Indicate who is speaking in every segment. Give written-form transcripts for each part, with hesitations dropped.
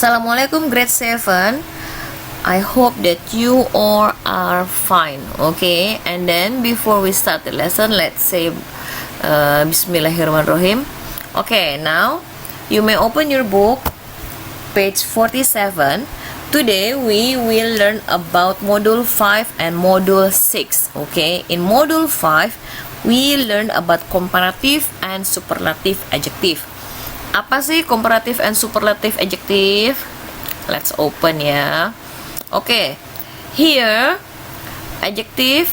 Speaker 1: Assalamualaikum grade 7. I hope that you all are fine. Okay, and then before we start the lesson, let's say Bismillahirrahmanirrahim. Okay, now you may open your book, page 47. Today we will learn about module 5 and module 6. Okay, in module 5 we learn about comparative and superlative adjective. Apa sih comparative and superlative adjective? Let's open ya. Okay, here adjective,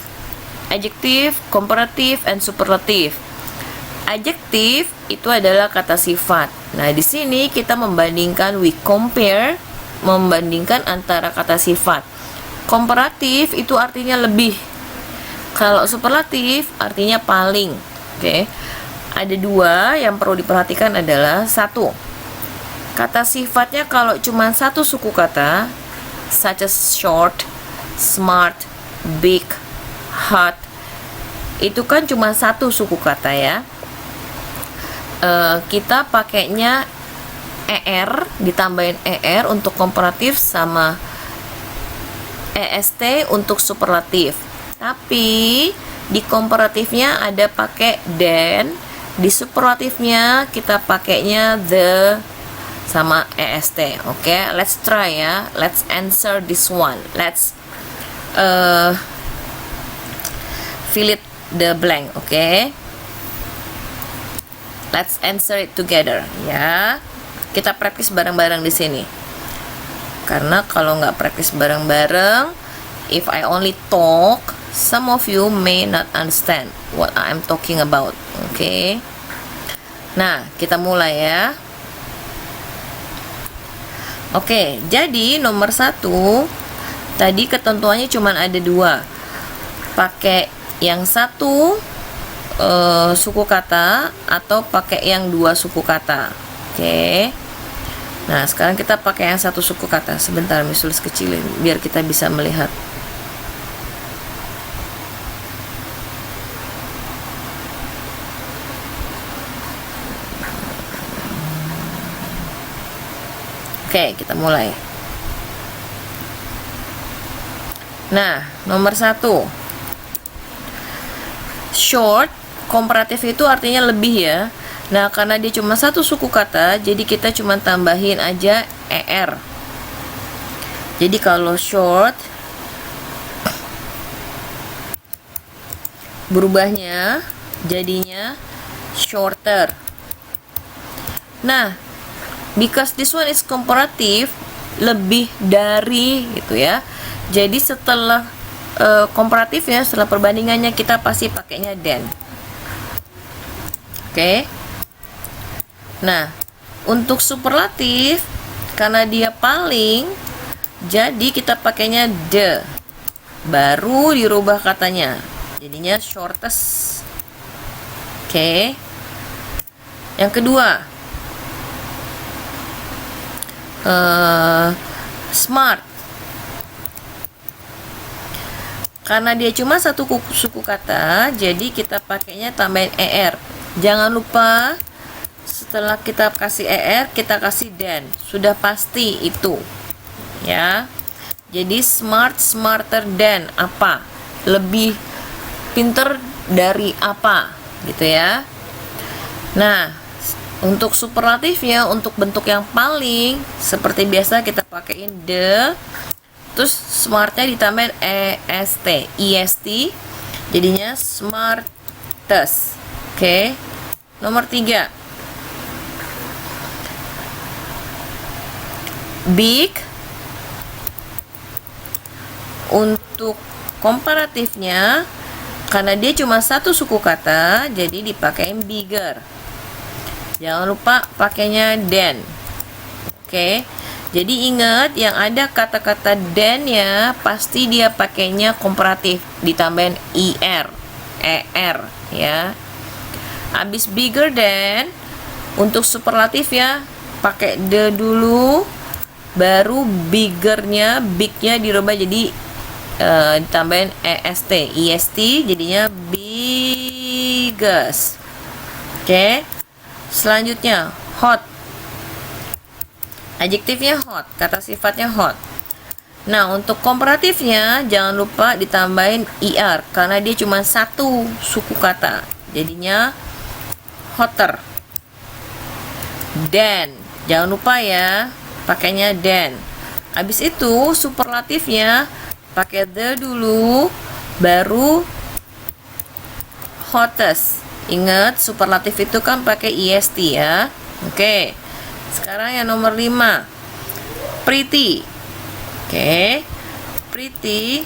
Speaker 1: comparative, and superlative. Adjective itu adalah kata sifat. Nah, di sini kita membandingkan, we compare, membandingkan antara kata sifat. Komparatif itu artinya lebih. Kalau superlatif artinya paling. Oke. Ada dua yang perlu diperhatikan adalah satu, kata sifatnya kalau cuma satu suku kata, such as short, smart, big, hot, itu kan cuma satu suku kata ya. Kita pakainya er, ditambahin er untuk komparatif sama est untuk superlatif. Tapi di komparatifnya ada pakai dan, di superlatifnya kita pakainya the sama est. Oke, let's try ya. Let's answer this one. Let's fill it the blank. Oke, let's answer it together ya. Kita praktis bareng-bareng di sini. Karena kalau nggak praktis bareng-bareng, if I only talk, some of you may not understand what I'm talking about. Oke. Nah, kita mulai ya. Oke, jadi nomor 1 tadi ketentuannya cuma ada 2. Pakai yang satu suku kata atau pakai yang 2 suku kata. Oke. Nah, sekarang kita pakai yang satu suku kata. Sebentar, Miss kecilin biar kita bisa melihat. Oke, kita mulai. Nah, nomor 1. Short, komparatif itu artinya lebih ya. Nah, karena dia cuma satu suku kata, jadi kita cuma tambahin aja er. Jadi kalau short, berubahnya jadinya shorter. Nah, because this one is comparative, lebih dari gitu ya. Jadi setelah komparatifnya, setelah perbandingannya kita pasti pakainya than. Oke. Nah, untuk superlatif karena dia paling, jadi kita pakainya the. Baru dirubah katanya. Jadinya shortest. Oke. Yang kedua, smart, karena dia cuma satu suku kata, jadi kita pakainya tambahin er. Jangan lupa setelah kita kasih er, kita kasih than. Sudah pasti itu ya. Jadi smart, smarter than apa, lebih pinter dari apa gitu ya. Nah, untuk superlatifnya, untuk bentuk yang paling, seperti biasa kita pakaiin the, terus smartnya ditambahin est, jadinya smartest. Oke. Nomor 3, big, untuk komparatifnya karena dia cuma satu suku kata, jadi dipakein bigger. Jangan lupa pakainya than. Oke. Jadi ingat yang ada kata-kata than ya, pasti dia pakainya komparatif, ditambahin er ya. Habis bigger than, untuk superlatif ya, pakai the dulu, baru biggernya, bignya dirubah jadi ditambahin est, jadinya biggest. Oke. Selanjutnya hot, Adjektifnya hot, kata sifatnya hot. Nah, untuk komparatifnya jangan lupa ditambahin er karena dia cuma satu suku kata. Jadinya hotter. Than, jangan lupa ya, pakainya than. Habis itu superlatifnya pakai the dulu, baru hottest. Ingat, superlatif itu kan pakai est ya. Oke. Sekarang yang nomor 5. Pretty. Oke. Pretty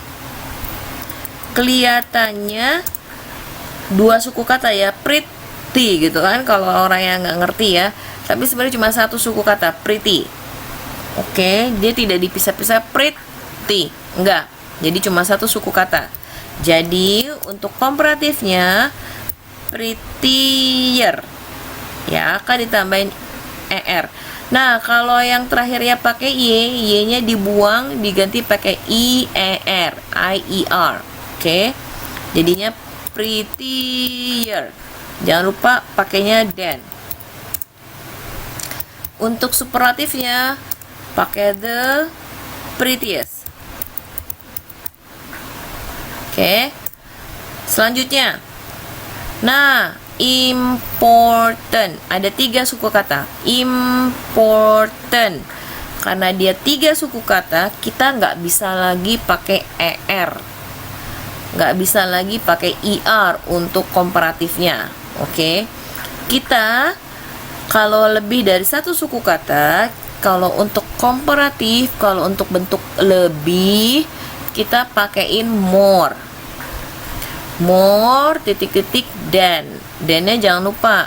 Speaker 1: kelihatannya dua suku kata ya, pretty gitu kan kalau orang yang nggak ngerti ya. Tapi sebenarnya cuma satu suku kata, pretty. Oke, dia tidak dipisah-pisah pretty. Enggak. Jadi cuma satu suku kata. Jadi untuk komparatifnya prettier ya akan ditambahin er. Nah, kalau yang terakhirnya pakai y-nya dibuang, diganti pakai ier, ier. Oke. Jadinya prettier. Jangan lupa pakainya than. Untuk superlatifnya pakai the prettiest. Oke. Selanjutnya. Nah, important. Ada 3 suku kata. Important. Karena dia 3 suku kata, kita nggak bisa lagi pakai er. Nggak bisa lagi pakai er untuk komparatifnya. Oke. Kita kalau lebih dari satu suku kata, kalau untuk komparatif, kalau untuk bentuk lebih, kita pakaiin more. More titik-titik than-nya jangan lupa.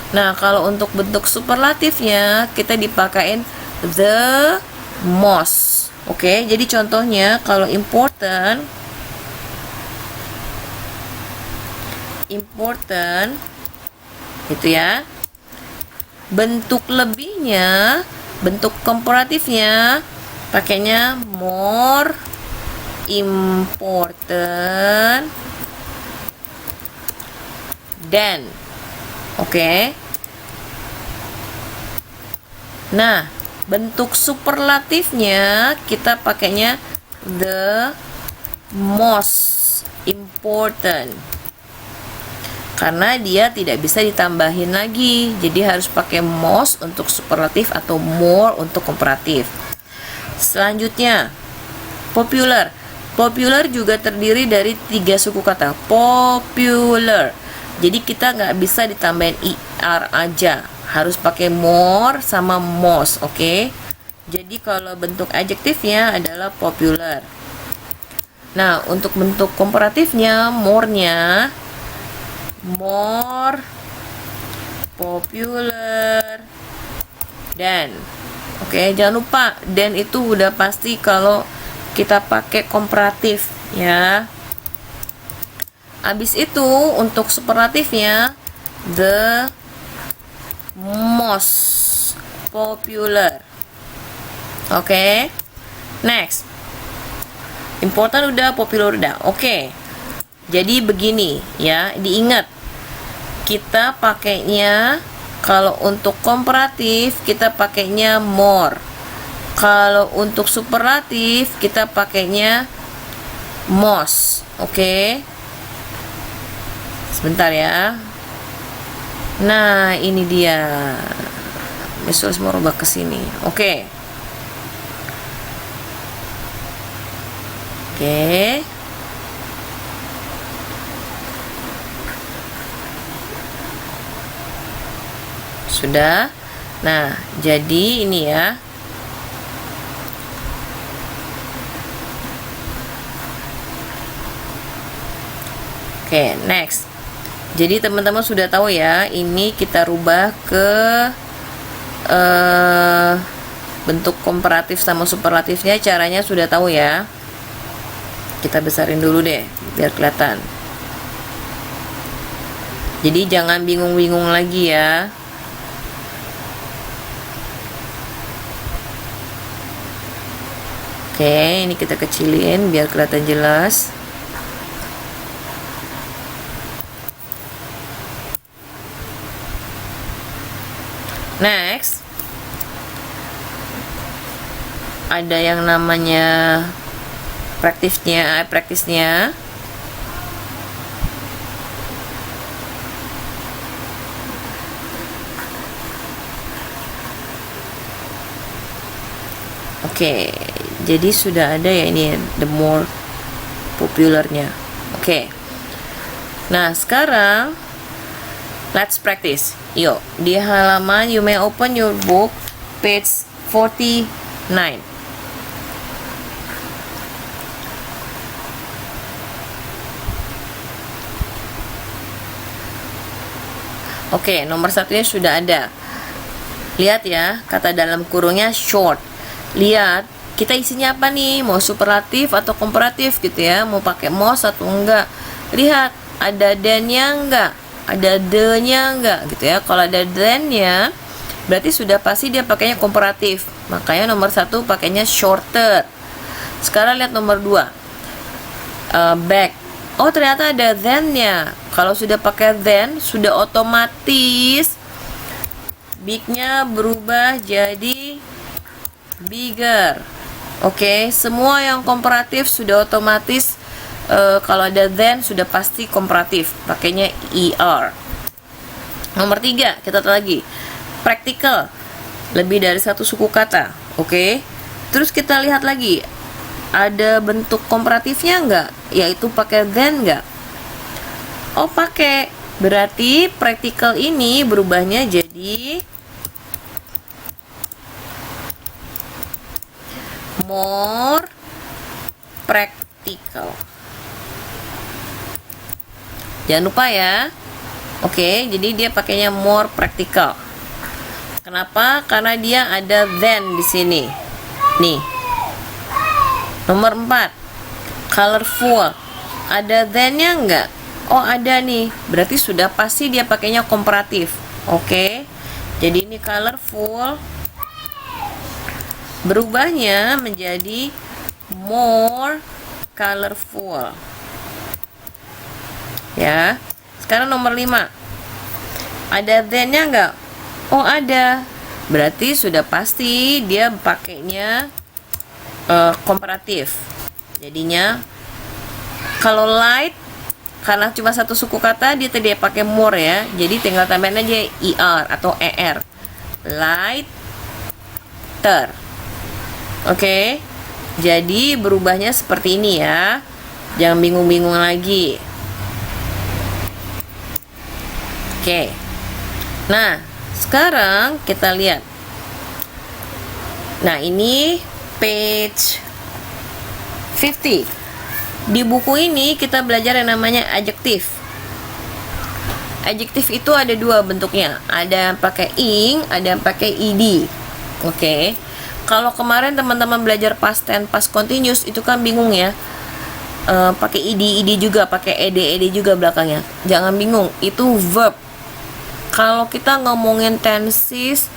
Speaker 1: Nah, kalau untuk bentuk superlatifnya kita dipakein the most. Oke, jadi contohnya kalau important itu ya. Bentuk lebihnya, bentuk komparatifnya pakainya more important than. Oke. Nah, bentuk superlatifnya kita pakainya the most important. Karena dia tidak bisa ditambahin lagi. Jadi harus pakai most untuk superlatif atau more untuk komparatif. Selanjutnya, popular. Popular juga terdiri dari 3 suku kata. Popular. Jadi kita nggak bisa ditambahin er aja, harus pakai more sama most, oke? Jadi kalau bentuk adjektifnya adalah popular. Nah, untuk bentuk komparatifnya, more-nya more popular than. Oke, jangan lupa than itu udah pasti kalau kita pakai komparatif ya. Habis itu untuk superlatifnya the most popular. Oke. Next. Important udah, popular udah. Oke. Jadi begini ya, diingat. Kita pakainya kalau untuk komparatif kita pakainya more. Kalau untuk superlatif kita pakainya most. Oke. Sebentar ya. Nah, ini dia. Misalnya mau rubah ke sini. Oke. Oke. Sudah. Nah, jadi ini ya. Oke, next. Jadi teman-teman sudah tahu ya, ini kita rubah ke bentuk komparatif sama superlatifnya, caranya sudah tahu ya. Kita besarin dulu deh, biar kelihatan. Jadi jangan bingung-bingung lagi ya. Oke, ini kita kecilin biar kelihatan jelas. Next, ada yang namanya praktisnya. Oke, jadi sudah ada ya ini the more popularnya. Oke. Nah, sekarang let's practice. Yuk, di halaman you may open your book page 49. Oke, nomor satunya sudah ada. Lihat ya, kata dalam kurungnya short. Lihat, kita isinya apa nih? Mau superlatif atau komparatif gitu ya? Mau pakai mos atau enggak? Lihat, ada than-nya enggak? Ada the-nya enggak gitu ya? Kalau ada than-nya, berarti sudah pasti dia pakainya komparatif. Makanya nomor satu pakainya shorter. Sekarang lihat nomor 2. Back. Oh, ternyata ada than-nya. Kalau sudah pakai than, sudah otomatis big-nya berubah jadi bigger. Oke, semua yang komparatif sudah otomatis kalau ada than sudah pasti komparatif, pakainya er. Nomor 3, kita lihat lagi. Practical, lebih dari satu suku kata. Oke. Terus kita lihat lagi, ada bentuk komparatifnya enggak? Yaitu pakai than enggak? Oh, pakai. Berarti practical ini berubahnya jadi more practical. Jangan lupa ya. Oke, jadi dia pakainya more practical. Kenapa? Karena dia ada than di sini. Nih. Nomor 4. Colorful. Ada than-nya enggak? Oh, ada nih. Berarti sudah pasti dia pakainya komparatif. Oke. Jadi ini colorful berubahnya menjadi more colorful. Ya. Sekarang nomor 5. Ada than-nya enggak? Oh, ada. Berarti sudah pasti dia pakainya komparatif. Jadinya kalau light, karena cuma satu suku kata, dia tadi pakai more ya. Jadi tinggal tambahin aja er atau er. Lighter. Oke. Jadi berubahnya seperti ini ya. Jangan bingung-bingung lagi. Oke. Nah, sekarang kita lihat. Nah, ini page 50. Di buku ini kita belajar yang namanya adjektif. Adjektif itu ada dua bentuknya. Ada yang pakai ing, ada yang pakai ed. Oke. Kalau kemarin teman-teman belajar past tense, past continuous itu kan bingung ya. Pakai ed juga, pakai ed juga belakangnya. Jangan bingung, itu verb. Kalau kita ngomongin tenses,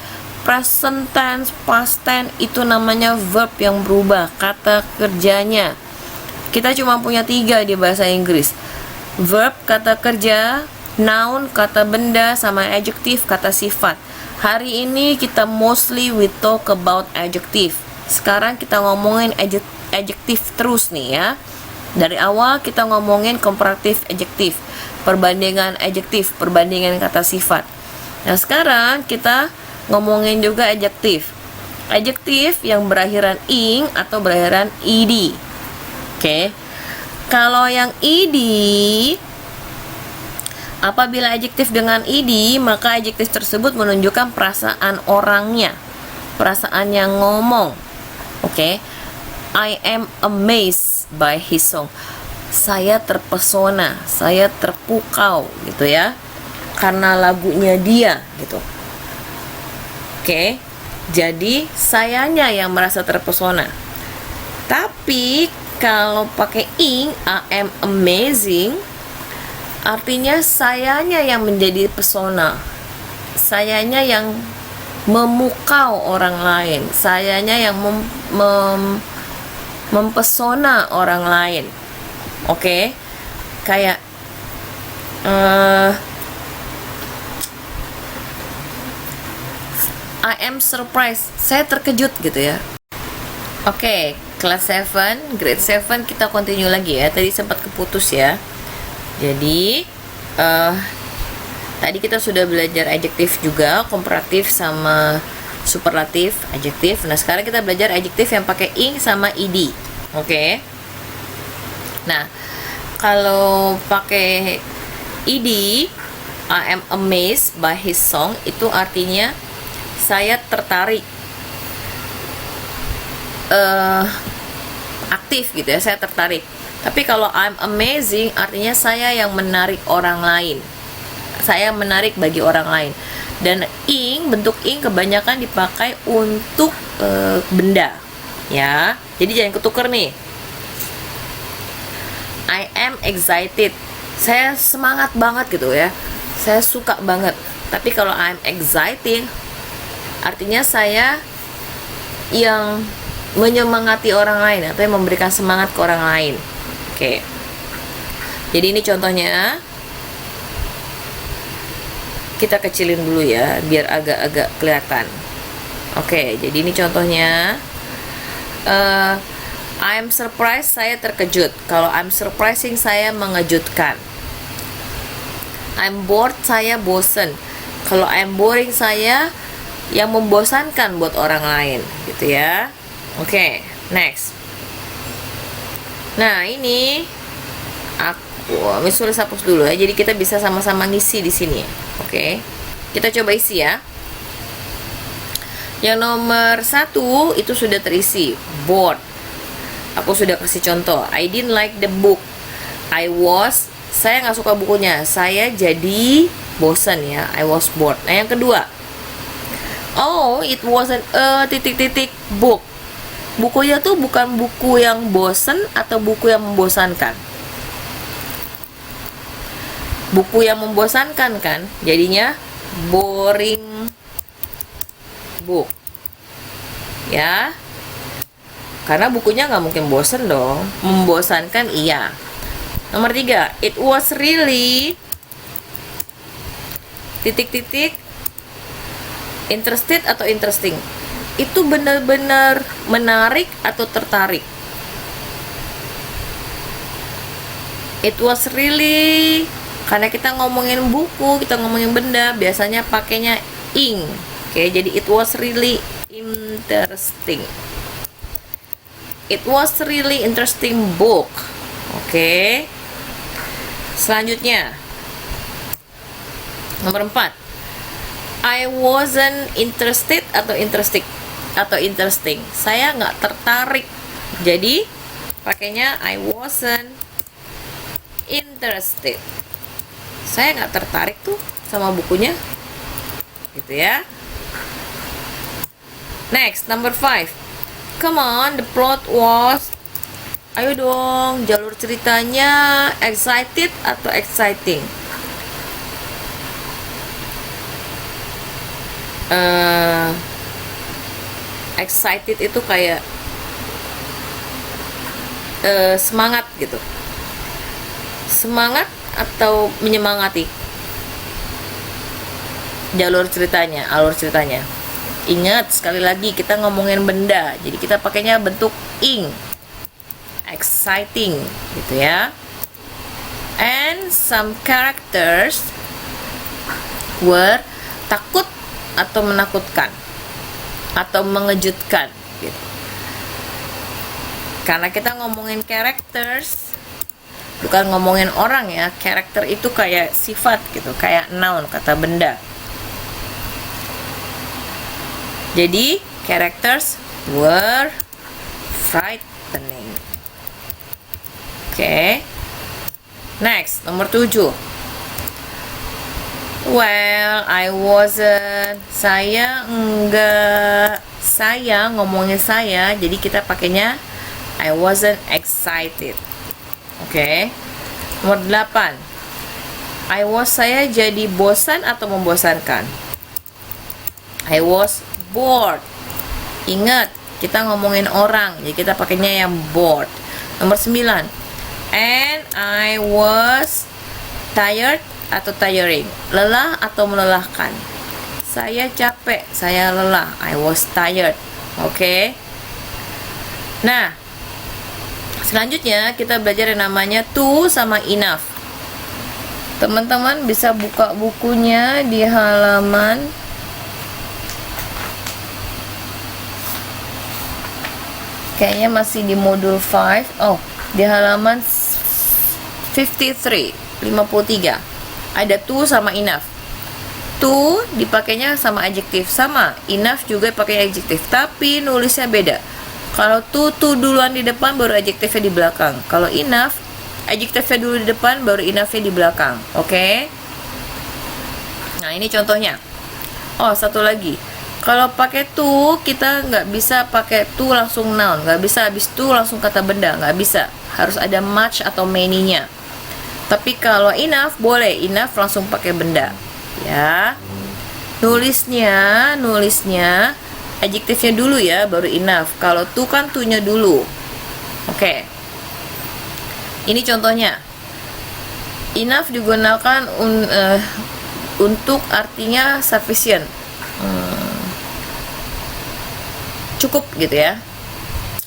Speaker 1: present tense, past tense itu namanya verb yang berubah, kata kerjanya. Kita cuma punya 3 di bahasa Inggris. Verb, kata kerja, noun, kata benda, sama adjective, kata sifat. Hari ini kita mostly we talk about adjective. Sekarang kita ngomongin adjective terus nih ya. Dari awal kita ngomongin comparative adjective, perbandingan adjective, perbandingan kata sifat. Nah, sekarang kita ngomongin juga adjektif. Adjektif yang berakhiran ing atau berakhiran ed. Oke. Kalau yang ed, apabila adjektif dengan ed, maka adjektif tersebut menunjukkan perasaan orangnya, perasaan yang ngomong. Oke. I am amazed by his song. Saya terpesona, saya terpukau gitu ya, karena lagunya dia gitu. Oke, jadi sayanya yang merasa terpesona. Tapi kalau pakai ing, I am amazing, artinya sayanya yang menjadi pesona. Sayanya yang memukau orang lain. Sayanya yang mempesona orang lain. Oke, kayak I am surprised, saya terkejut gitu ya. Oke, kelas 7, grade 7 kita continue lagi ya. Tadi sempat keputus ya. Jadi tadi kita sudah belajar adjektif juga, komparatif sama superlatif, adjektif. Nah, sekarang kita belajar adjektif yang pakai ing sama ed. Oke. Nah, kalau pakai ed, I am amazed by his song, itu artinya saya tertarik, aktif gitu ya, saya tertarik. Tapi kalau I'm amazing artinya saya yang menarik orang lain, saya menarik bagi orang lain. Dan ing, bentuk ing kebanyakan dipakai untuk benda ya, jadi jangan ketuker nih. I am excited, saya semangat banget gitu ya, saya suka banget. Tapi kalau I'm exciting artinya saya yang menyemangati orang lain atau yang memberikan semangat ke orang lain. Oke. Jadi ini contohnya. Kita kecilin dulu ya biar agak-agak kelihatan. Oke, jadi ini contohnya. I'm surprised, saya terkejut. Kalau I'm surprising, saya mengejutkan. I'm bored, saya bosen. Kalau I'm boring, saya yang membosankan buat orang lain, gitu ya. Oke, next. Nah, ini aku tulis hapus dulu ya. Jadi kita bisa sama-sama ngisi di sini. Oke. Kita coba isi ya. Yang nomor 1 itu sudah terisi, bored. Aku sudah kasih contoh. I didn't like the book. Saya nggak suka bukunya. Saya jadi bosan ya. I was bored. Nah, yang kedua. Oh, it wasn't a book. Bukunya tuh bukan buku yang bosan atau buku yang membosankan. Buku yang membosankan kan, jadinya boring book. Ya. Karena bukunya nggak mungkin bosan dong. Membosankan iya. Nomor 3, it was really interested atau interesting. Itu benar-benar menarik atau tertarik. It was really, karena kita ngomongin buku, kita ngomongin benda, biasanya pakainya ing. Oke, jadi it was really interesting. It was really interesting book. Oke. Selanjutnya. Nomor 4. I wasn't interested atau interesting. Saya nggak tertarik. Jadi pakainya I wasn't interested. Saya nggak tertarik tuh sama bukunya. Gitu ya. Next, number 5. Come on, the plot was, ayo dong, jalur ceritanya excited atau exciting? Excited itu kayak semangat gitu. Semangat atau menyemangati? Jalur ceritanya, alur ceritanya. Ingat, sekali lagi kita ngomongin benda, jadi kita pakainya bentuk ing, exciting gitu ya. And some characters were takut atau menakutkan atau mengejutkan gitu. Karena kita ngomongin characters, bukan ngomongin orang ya. Karakter itu kayak sifat gitu, kayak noun, kata benda. Jadi, characters were frightening. Oke. Next, nomor 7. Well, I wasn't. Saya enggak. Saya, ngomongin saya, jadi kita pakainya I wasn't excited. Oke. Nomor 8. Saya jadi bosan atau membosankan? I was bored. Ingat, kita ngomongin orang, jadi kita pakainya yang bored. Nomor 9. And I was tired atau tiring. Lelah atau melelahkan? Saya capek, saya lelah. I was tired. Oke. Nah, selanjutnya kita belajar yang namanya to sama enough. Teman-teman bisa buka bukunya di halaman kayaknya masih di modul 5. Oh, di halaman 53. Ada to sama enough. To dipakainya sama adjektif, sama enough juga pakai adjektif, tapi nulisnya beda. Kalau to duluan di depan, baru adjektifnya di belakang. Kalau enough, adjektifnya dulu di depan, baru enoughnya di belakang. Oke? Nah, ini contohnya. Oh, satu lagi. Kalau pakai to, kita nggak bisa pakai to langsung noun, nggak bisa habis to langsung kata benda, nggak bisa. Harus ada much atau many-nya. Tapi kalau enough, boleh enough langsung pakai benda. Ya. Nulisnya adjektifnya dulu ya, baru enough. Kalau to kan to-nya dulu. Oke. Ini contohnya. Enough digunakan untuk artinya sufficient. Cukup gitu ya.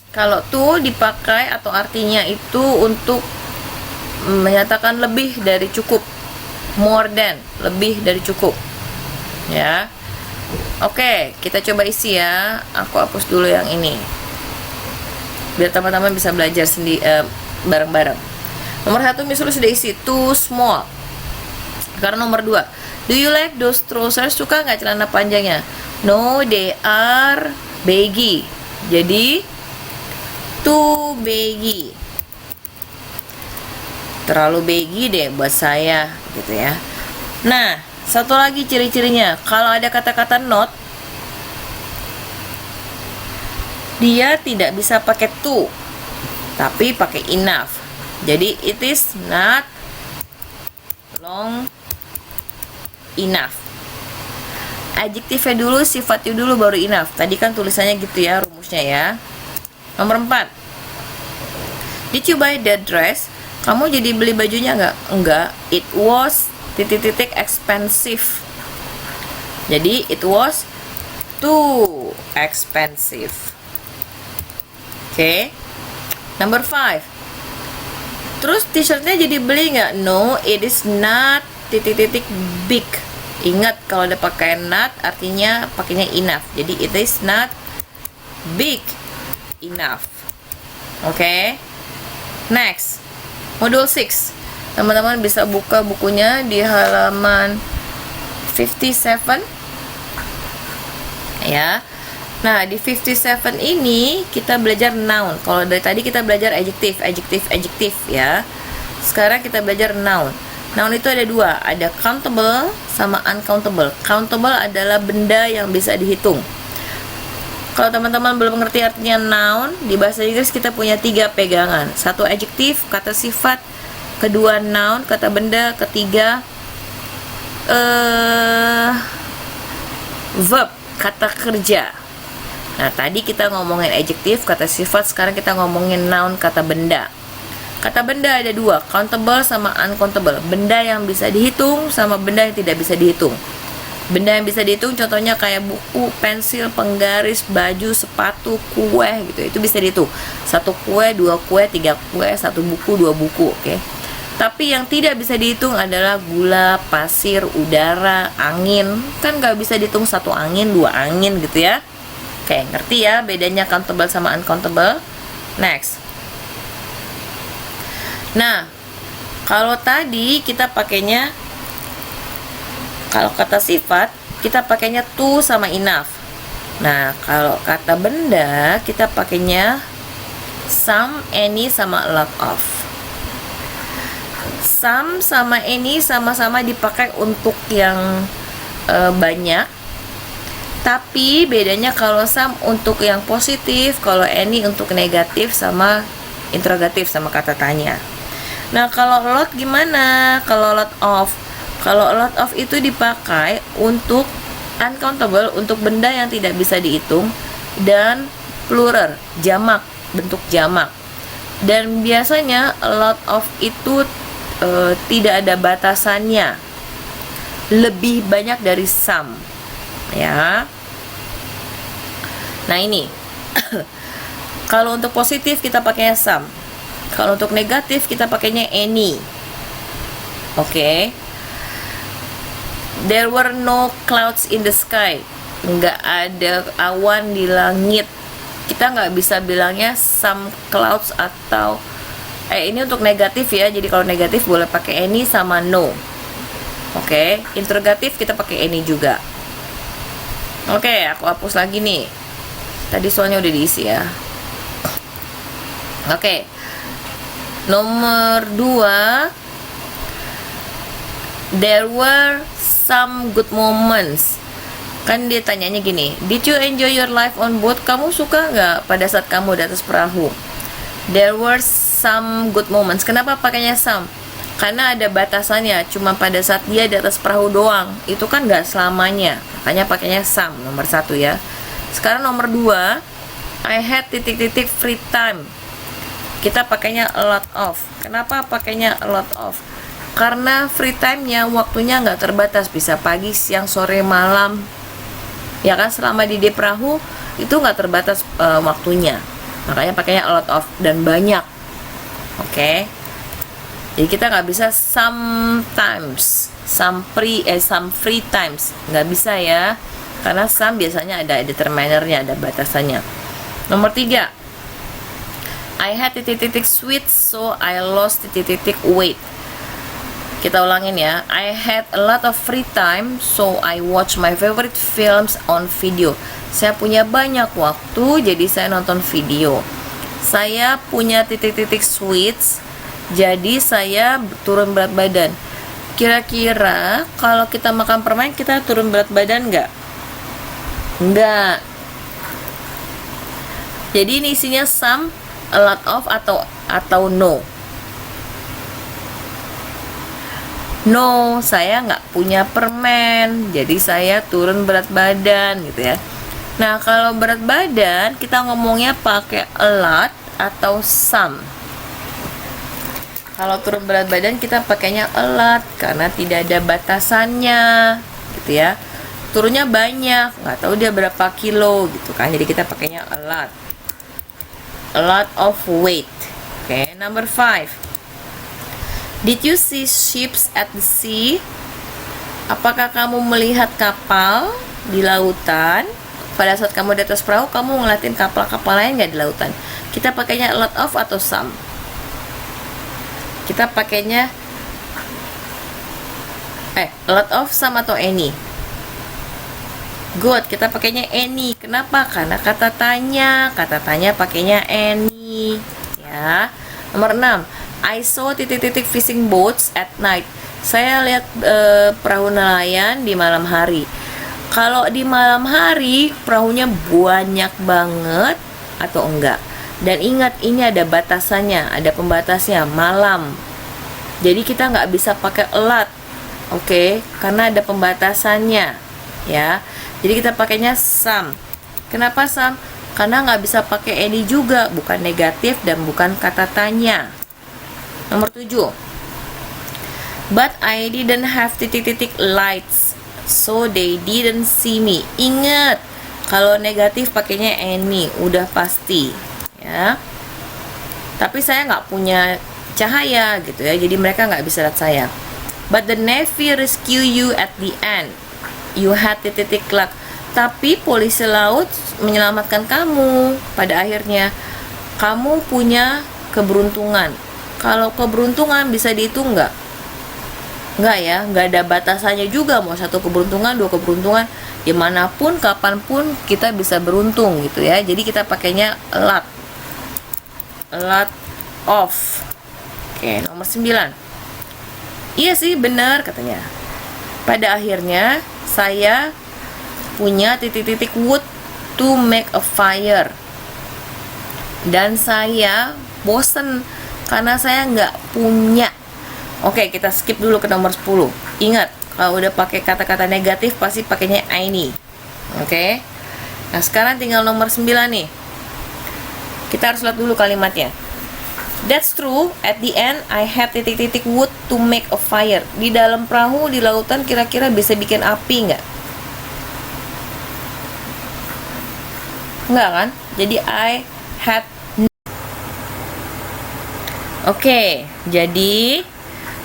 Speaker 1: Kalau to dipakai atau artinya itu untuk menyatakan lebih dari cukup. More than, lebih dari cukup. Ya. Oke, kita coba isi ya. Aku hapus dulu yang ini. Biar teman-teman bisa belajar sendiri bareng-bareng. Nomor 1 misalnya sudah isi too small. Sekarang nomor 2. Do you like those trousers? Suka nggak celana panjangnya? No, they are baggy. Jadi too baggy. Terlalu baggy deh buat saya gitu ya. Nah, satu lagi ciri-cirinya. Kalau ada kata-kata not, dia tidak bisa pakai to, tapi pakai enough. Jadi it is not long enough. Adjektifnya dulu, sifatnya dulu, baru enough. Tadi kan tulisannya gitu ya, rumusnya ya. Nomor 4. Did you buy that dress? Kamu jadi beli bajunya nggak? Enggak. It was ... expensive. Jadi it was too expensive. Oke. Number 5. Terus t-shirtnya jadi beli nggak? No, it is not ... big. Ingat kalau ada pakai not artinya pakainya enough. Jadi it is not big enough. Oke. Next. Modul 6. Teman-teman bisa buka bukunya di halaman 57. Ya. Nah, di 57 ini kita belajar noun. Kalau dari tadi kita belajar adjektif ya. Sekarang kita belajar noun. Noun itu ada 2, ada countable sama uncountable. Countable adalah benda yang bisa dihitung. Kalau teman-teman belum mengerti artinya noun, di bahasa Inggris kita punya 3 pegangan. 1 adjektif, kata sifat, kedua noun, kata benda, ketiga verb, kata kerja. Nah, tadi kita ngomongin adjektif, kata sifat, sekarang kita ngomongin noun, kata benda. Kata benda ada 2, countable sama uncountable. Benda yang bisa dihitung sama benda yang tidak bisa dihitung. Benda yang bisa dihitung contohnya kayak buku, pensil, penggaris, baju, sepatu, kue gitu. Itu bisa dihitung. 1 kue, 2 kue, 3 kue, 1 buku, 2 buku, oke. Tapi yang tidak bisa dihitung adalah gula, pasir, udara, angin. Kan nggak bisa dihitung 1 angin, 2 angin gitu ya. Oke, ngerti ya bedanya countable sama uncountable? Next. Nah, kalau tadi kita pakainya, kalau kata sifat kita pakainya to sama enough. Nah, kalau kata benda kita pakainya some, any, sama a lot of. Some sama any sama-sama dipakai untuk yang banyak. Tapi bedanya kalau some untuk yang positif, kalau any untuk negatif sama interrogatif sama kata tanya. Nah, kalau lot gimana? Kalau lot of. Kalau lot of itu dipakai untuk uncountable, untuk benda yang tidak bisa dihitung, dan plural, jamak, bentuk jamak. Dan biasanya a lot of itu tidak ada batasannya. Lebih banyak dari some. Ya. Nah, ini Kalau untuk positif kita pakainya some. Kalau untuk negatif kita pakainya any. Oke. There were no clouds in the sky. Nggak ada awan di langit. Kita nggak bisa bilangnya some clouds atau ini untuk negatif ya. Jadi kalau negatif boleh pakai any sama no. Oke. Interrogatif kita pakai any juga. Oke, aku hapus lagi nih. Tadi soalnya udah diisi ya. Oke. Nomor 2. There were some good moments. Kan dia tanyanya gini, did you enjoy your life on boat? Kamu suka nggak pada saat kamu di atas perahu? There were some good moments. Kenapa pakainya some? Karena ada batasannya, cuma pada saat dia di atas perahu doang. Itu kan nggak selamanya. Makanya pakainya some, nomor 1 ya. Sekarang nomor 2, I had titik-titik free time. Kita pakainya a lot of. Kenapa pakainya a lot of? Karena free time-nya waktunya nggak terbatas, bisa pagi, siang, sore, malam. Ya kan, selama di perahu itu nggak terbatas waktunya. Makanya pakainya a lot of dan banyak. Oke. Jadi kita nggak bisa sometimes, some free times, nggak bisa ya. Karena some biasanya ada determinernya, ada batasannya. Nomor 3, I had titik-titik sweet, so I lost titik-titik weight. Kita ulangin ya. I had a lot of free time, so I watch my favorite films on video. Saya punya banyak waktu, jadi saya nonton video. Saya punya titik-titik sweets, jadi saya turun berat badan. Kira-kira kalau kita makan permen, kita turun berat badan nggak? Nggak. Jadi ini isinya some, a lot of, atau no. No, saya nggak punya permen, jadi saya turun berat badan gitu ya. Nah, kalau berat badan kita ngomongnya pakai a lot atau some. Kalau turun berat badan kita pakainya a lot karena tidak ada batasannya gitu ya. Turunnya banyak, nggak tahu dia berapa kilo gitu kan. Jadi kita pakainya a lot. A lot of weight. Oke, number 5. Did you see ships at the sea? Apakah kamu melihat kapal di lautan? Pada saat kamu di atas perahu, kamu ngeliatin kapal-kapal lain nggak di lautan? Kita pakainya a lot of atau some? Kita pakainya a lot of, some, atau any? Good, kita pakainya any. Kenapa? Karena kata tanya pakainya any. Ya. Nomor 6. I saw titik-titik fishing boats at night. Saya lihat perahu nelayan di malam hari. Kalau di malam hari perahunya banyak banget atau enggak? Dan ingat, ini ada batasannya, ada pembatasnya, malam. Jadi kita nggak bisa pakai a lot, oke? Karena ada pembatasannya, ya. Jadi kita pakainya some. Kenapa some? Karena nggak bisa pakai any juga, bukan negatif dan bukan kata tanya. Nomor 7. But I didn't have titik-titik lights, so they didn't see me. Ingat, kalau negatif pakainya any, udah pasti, ya. Tapi saya nggak punya cahaya gitu ya, jadi mereka nggak bisa lihat saya. But the Navy rescue you at the end. You had titik-titik luck. Tapi polisi laut menyelamatkan kamu pada akhirnya. Kamu punya keberuntungan. Kalau keberuntungan bisa dihitung nggak? Nggak ya, nggak ada batasannya juga. Mau 1 keberuntungan, 2 keberuntungan, dimanapun, kapanpun kita bisa beruntung gitu ya. Jadi kita pakainya a lot. A lot of. Oke, nomor 9. Iya sih, benar katanya. Pada akhirnya saya punya titik-titik wood to make a fire. Dan saya bosen karena saya nggak punya. Oke, kita skip dulu ke nomor 10. Ingat, kalau udah pakai kata-kata negatif pasti pakainya any. Oke. Nah, sekarang tinggal nomor 9 nih. Kita harus lihat dulu kalimatnya. That's true, at the end I had titik-titik wood to make a fire. Di dalam perahu di lautan kira-kira bisa bikin api nggak? Nggak kan? Jadi I had Oke, jadi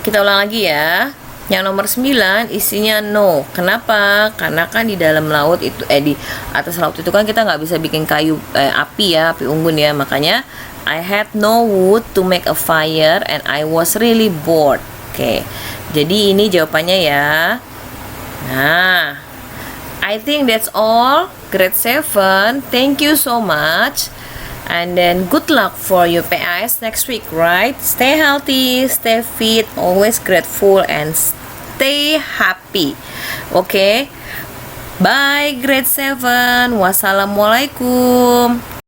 Speaker 1: kita ulang lagi ya. Yang nomor 9 isinya no. Kenapa? Karena kan di dalam laut itu di atas laut itu kan kita nggak bisa bikin kayu api ya, api unggun ya. Makanya I had no wood to make a fire and I was really bored. Oke. Jadi ini jawabannya ya. Nah, I think that's all. Grade 7. Thank you so much. And then good luck for your PAS next week, right? Stay healthy, stay fit, always grateful, and stay happy. Okay? Bye, grade 7. Wassalamualaikum.